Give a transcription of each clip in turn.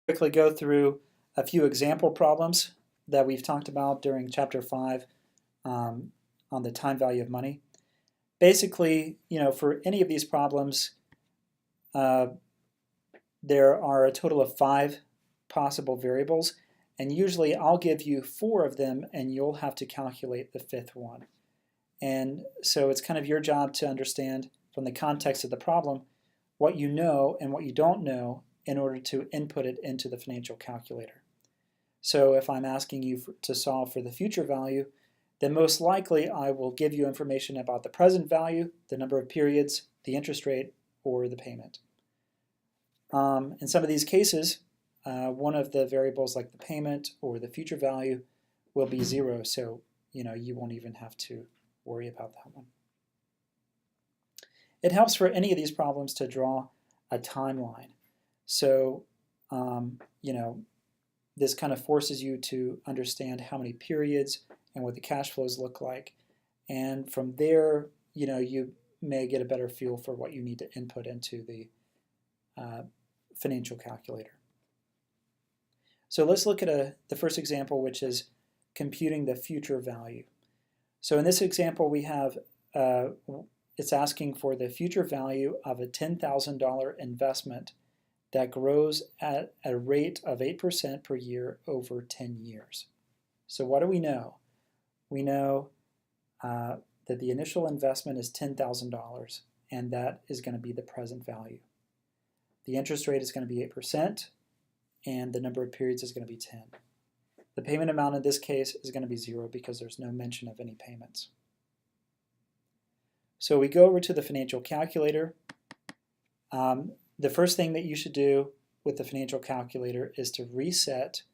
quickly go through a few example problems that we've talked about during Chapter 5 on the time value of money. Basically, for any of these problems, there are a total of 5 possible variables, and usually I'll give you 4 of them and you'll have to calculate the 5th one. And so it's kind of your job to understand from the context of the problem what you know and what you don't know in order to input it into the financial calculator. So if I'm asking you to solve for the future value, then most likely I will give you information about the present value, the number of periods, the interest rate, or the payment. In some of these cases, one of the variables like the payment or the future value will be 0, so you won't even have to worry about that one. It helps for any of these problems to draw a timeline. So, this kind of forces you to understand how many periods and what the cash flows look like. And from there, you may get a better feel for what you need to input into the financial calculator. So let's look at the first example, which is computing the future value. So in this example, we have, it's asking for the future value of a $10,000 investment that grows at a rate of 8% per year over 10 years. So what do we know? We know that the initial investment is $10,000, and that is going to be the present value. The interest rate is going to be 8%, and the number of periods is going to be 10. The payment amount in this case is going to be 0 because there's no mention of any payments. So we go over to the financial calculator. The first thing that you should do with the financial calculator is to reset,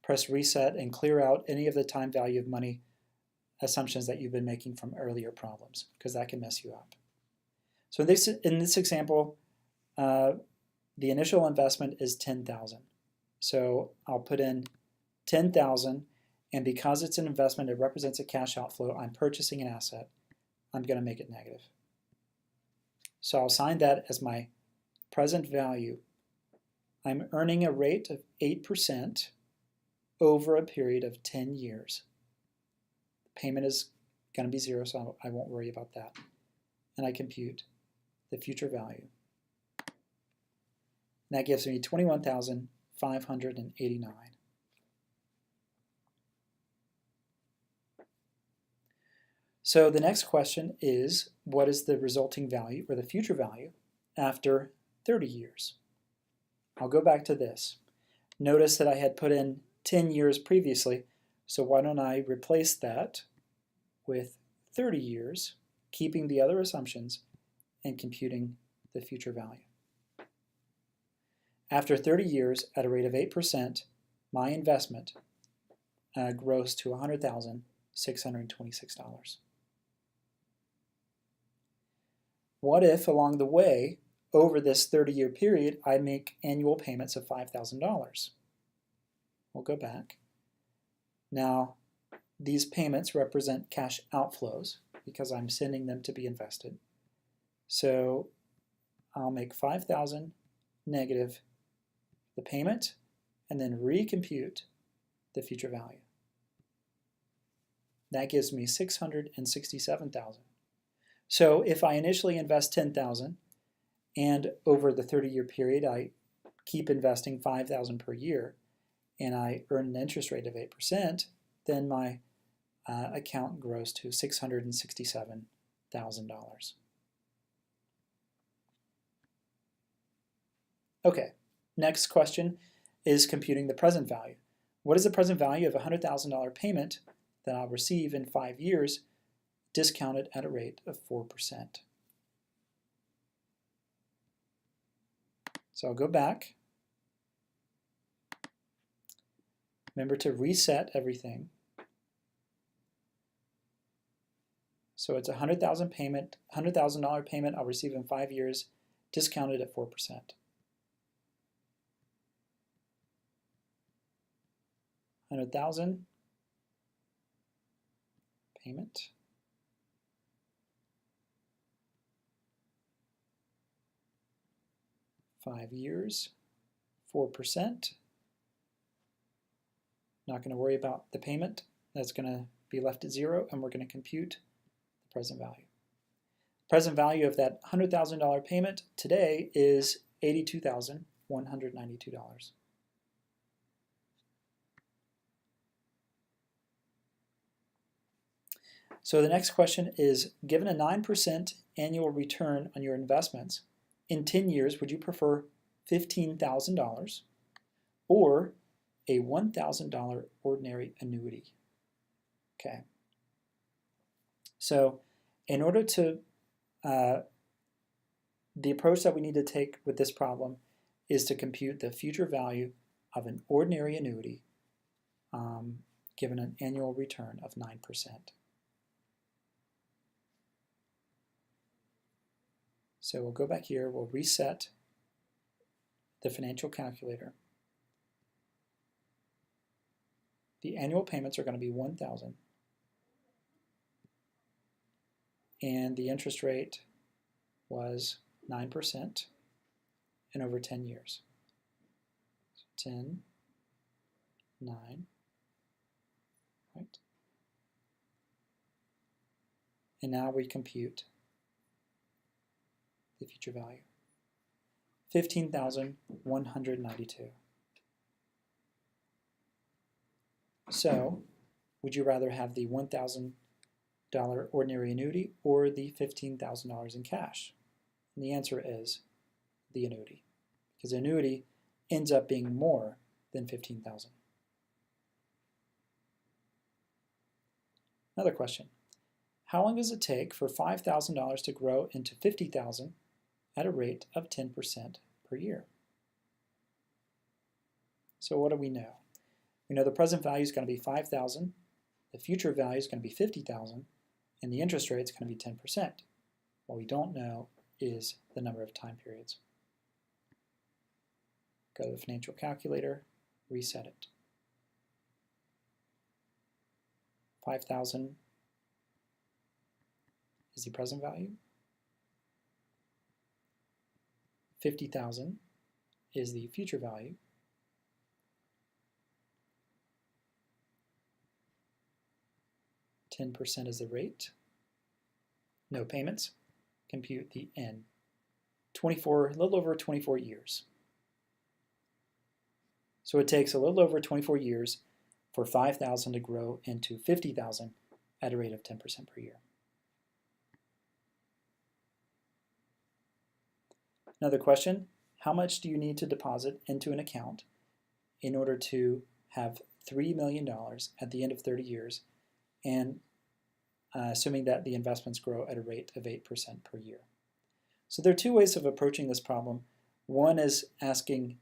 press reset and clear out any of the time value of money assumptions that you've been making from earlier problems, because that can mess you up. So in this example, the initial investment is $10,000. So I'll put in $10,000, and because it's an investment, it represents a cash outflow. I'm purchasing an asset. I'm going to make it negative. So I'll sign that as my present value. I'm earning a rate of 8% over a period of 10 years. The payment is going to be 0, so I won't worry about that. And I compute the future value. And that gives me $21,589. So the next question is, what is the resulting value, or the future value, after 30 years? I'll go back to this. Notice that I had put in 10 years previously, so why don't I replace that with 30 years, keeping the other assumptions, and computing the future value. After 30 years, at a rate of 8%, my investment grows to $100,626. What if along the way, over this 30-year period, I make annual payments of $5,000? We'll go back. Now, these payments represent cash outflows because I'm sending them to be invested. So I'll make 5,000 negative the payment and then recompute the future value. That gives me 667,000. So if I initially invest 10,000 and over the 30-year period I keep investing 5,000 per year and I earn an interest rate of 8%, then my account grows to $667,000. Okay, next question is computing the present value. What is the present value of a $100,000 payment that I'll receive in 5 years, discounted at a rate of 4%? So I'll go back. Remember to reset everything. So it's a $100,000 payment, $100,000 payment I'll receive in 5 years, discounted at 4%. $100,000 payment. $5 years, 4%. Not going to worry about the payment. That's going to be left at 0, and we're going to compute the present value. Present value of that $100,000 payment today is $82,192. So the next question is, given a 9% annual return on your investments, in 10 years, would you prefer $15,000 or a $1,000 ordinary annuity? Okay. So in order to, the approach that we need to take with this problem is to compute the future value of an ordinary annuity given an annual return of 9%. So we'll go back here, we'll reset the financial calculator. The annual payments are going to be $1,000, and the interest rate was 9% and over 10 years. So 10, 9, right? And now we compute the future value. $15,192. So, would you rather have the $1,000 ordinary annuity or the $15,000 in cash? And the answer is the annuity, because the annuity ends up being more than $15,000. Another question. How long does it take for $5,000 to grow into $50,000 at a rate of 10% per year? So what do we know? We know the present value is going to be $5,000, the future value is going to be $50,000, and the interest rate is going to be 10%. What we don't know is the number of time periods. Go to the financial calculator, reset it. 5,000 is the present value. 50,000 is the future value. 10% is the rate. No payments. Compute the N. 24, a little over 24 years. So it takes a little over 24 years for 5,000 to grow into 50,000 at a rate of 10% per year. Another question, how much do you need to deposit into an account in order to have $3 million at the end of 30 years, and assuming that the investments grow at a rate of 8% per year? So there are two ways of approaching this problem. One is asking,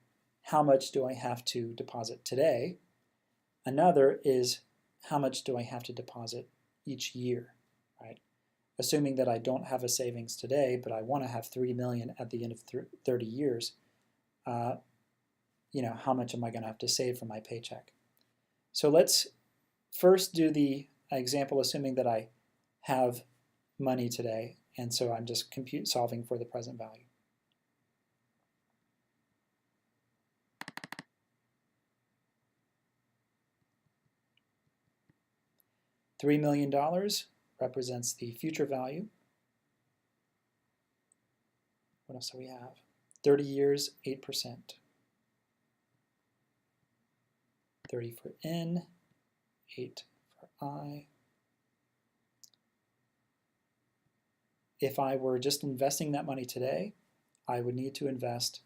how much do I have to deposit today? Another is, how much do I have to deposit each year, right? Assuming that I don't have a savings today, but I want to have $3 million at the end of 30 years, how much am I going to have to save from my paycheck? So let's first do the example assuming that I have money today, and so I'm just solving for the present value. $3 million represents the future value. What else do we have? 30 years, 8%. 30 for N, 8 for I. If I were just investing that money today, I would need to invest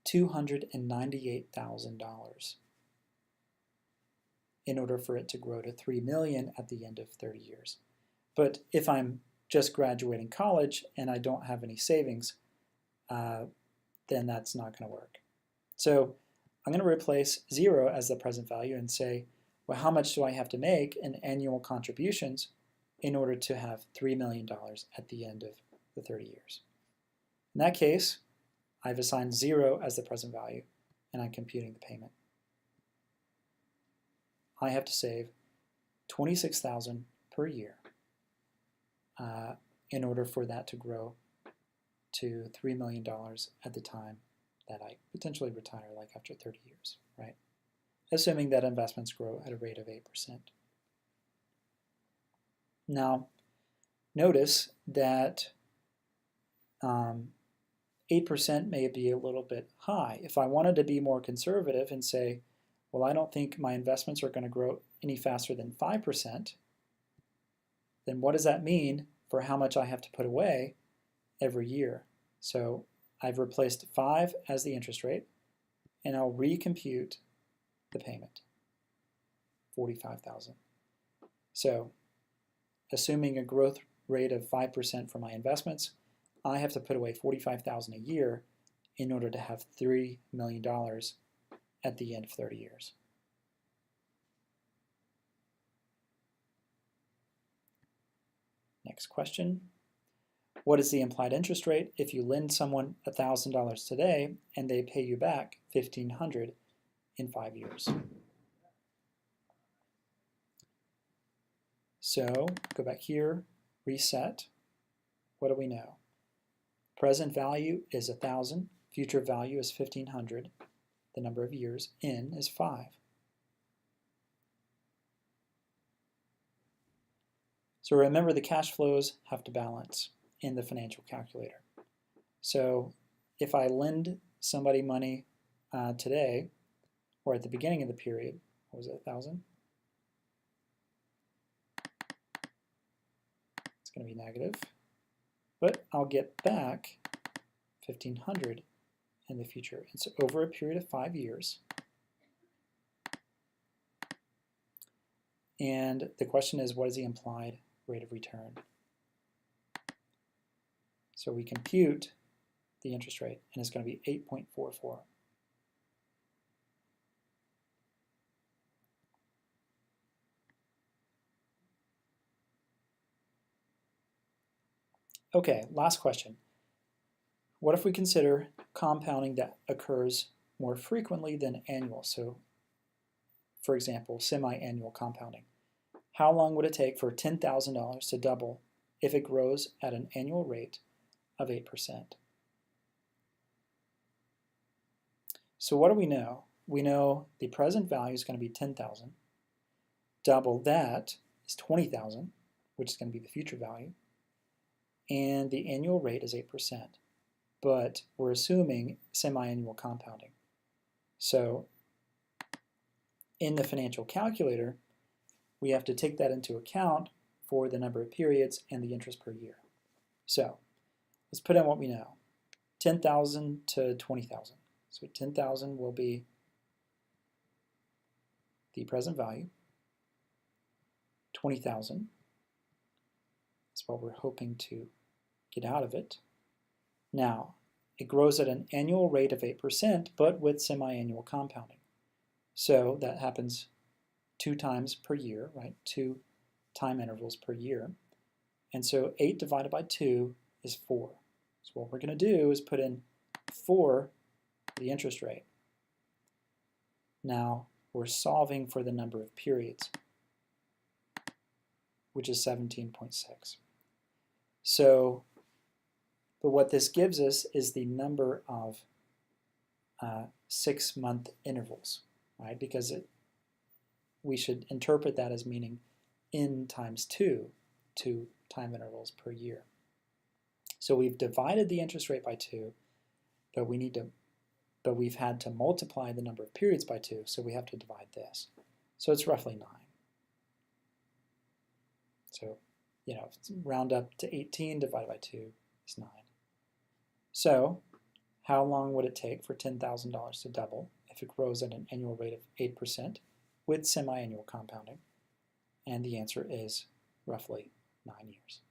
$298,000 in order for it to grow to $3 million at the end of 30 years. But if I'm just graduating college and I don't have any savings, then that's not going to work. So I'm going to replace 0 as the present value and say, well, how much do I have to make in annual contributions in order to have $3 million at the end of the 30 years? In that case, I've assigned 0 as the present value, and I'm computing the payment. I have to save $26,000 per year in order for that to grow to $3 million at the time that I potentially retire like after 30 years, right? Assuming that investments grow at a rate of 8%. Now, notice that 8% may be a little bit high. If I wanted to be more conservative and say, well, I don't think my investments are going to grow any faster than 5%, then what does that mean for how much I have to put away every year? So I've replaced 5 as the interest rate, and I'll recompute the payment, $45,000. So assuming a growth rate of 5% for my investments, I have to put away $45,000 a year in order to have $3 million at the end of 30 years. Next question. What is the implied interest rate if you lend someone $1,000 today and they pay you back $1,500 in 5 years? So go back here, reset. What do we know? Present value is 1,000, future value is 1,500, the number of years, N is 5. So remember, the cash flows have to balance in the financial calculator. So if I lend somebody money today, or at the beginning of the period, what was it, 1,000? It's going to be negative. But I'll get back 1,500 in the future. And so over a period of 5 years. And the question is, what is the implied rate of return? So we compute the interest rate, and it's going to be 8.44. Okay, last question. What if we consider compounding that occurs more frequently than annual? So, for example, semi-annual compounding. How long would it take for $10,000 to double if it grows at an annual rate of 8%? So what do we know? We know the present value is going to be 10,000. Double that is 20,000, which is going to be the future value. And the annual rate is 8%. But we're assuming semi-annual compounding. So in the financial calculator, we have to take that into account for the number of periods and the interest per year. So let's put in what we know. 10,000 to 20,000. So 10,000 will be the present value. 20,000 is what we're hoping to get out of it. Now, it grows at an annual rate of 8%, but with semi-annual compounding. So that happens 2 times per year, right? 2 time intervals per year. And so 8 divided by 2 is 4. So what we're going to do is put in 4, the interest rate. Now, we're solving for the number of periods, which is 17.6. So, but what this gives us is the number of 6-month intervals, right? Because we should interpret that as meaning n times 2 time intervals per year. So we've divided the interest rate by 2, but we've had to multiply the number of periods by 2, so we have to divide this. So it's roughly 9. So, round up to 18 divided by 2 is 9. So, how long would it take for $10,000 to double if it grows at an annual rate of 8% with semi-annual compounding? And the answer is roughly 9 years.